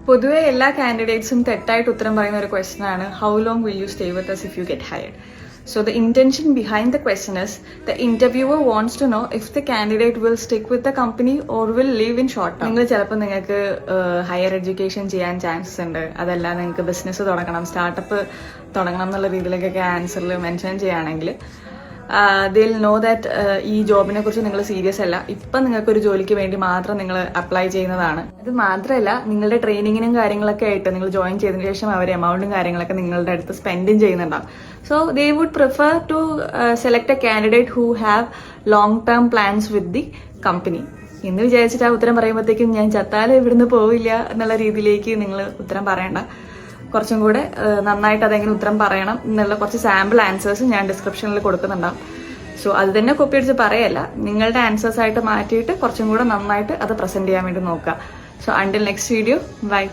പൊതുവെ എല്ലാ കാൻഡിഡേറ്റ്സും തെറ്റായിട്ട് ഉത്തരം പറയുന്ന ഒരു ക്വസ്റ്റൻ ആണ് how long will you stay with us if you get hired. So the intention behind the question is the interviewer wants to know if the candidate will stick with the company or will leave in short term. നിങ്ങൾ ചിലപ്പോൾ നിങ്ങൾക്ക് higher education ചെയ്യാൻ chances ഉണ്ട്, അതല്ല നിങ്ങൾക്ക് business തുടങ്ങണം, startup തുടങ്ങണം എന്നുള്ള രീതിയിലേക്കൊക്കെ ആൻസറിൽ മെൻഷൻ ചെയ്യുകയാണെങ്കിൽ ദിൽ നോ ദാറ്റ് ഈ ജോബിനെ കുറിച്ച് നിങ്ങൾ സീരിയസ് അല്ല, ഇപ്പം നിങ്ങൾക്കൊരു ജോലിക്ക് വേണ്ടി മാത്രം നിങ്ങൾ അപ്ലൈ ചെയ്യുന്നതാണ്. അത് മാത്രമല്ല നിങ്ങളുടെ ട്രെയിനിങ്ങിനും കാര്യങ്ങളൊക്കെ ആയിട്ട് നിങ്ങൾ ജോയിൻ ചെയ്തതിന് ശേഷം അവർ എമൗണ്ടും കാര്യങ്ങളൊക്കെ നിങ്ങളുടെ അടുത്ത് സ്പെൻഡും ചെയ്യുന്നുണ്ടാവും. So they would prefer to select a candidate who have long term plans with the company എന്ന് വിചാരിച്ചിട്ട് ആ ഉത്തരം പറയുമ്പോഴത്തേക്കും ഞാൻ ചത്താലും ഇവിടുന്ന് പോവില്ല എന്നുള്ള രീതിയിലേക്ക് നിങ്ങൾ ഉത്തരം പറയണ്ട. കുറച്ചും കൂടെ നന്നായിട്ട് അതെങ്ങനെ ഉത്തരം പറയണം എന്നുള്ള കുറച്ച് സാമ്പിൾ ആൻസേഴ്സ് ഞാൻ ഡിസ്ക്രിപ്ഷനിൽ കൊടുക്കുന്നുണ്ടാവും. സോ അത് തന്നെ കോപ്പി അടിച്ച് പറയല്ല, നിങ്ങളുടെ ആൻസേഴ്സ് ആയിട്ട് മാറ്റിയിട്ട് കുറച്ചും കൂടെ നന്നായിട്ട് അത് പ്രസന്റ് ചെയ്യാൻ വേണ്ടി നോക്കുക. So until next video, by.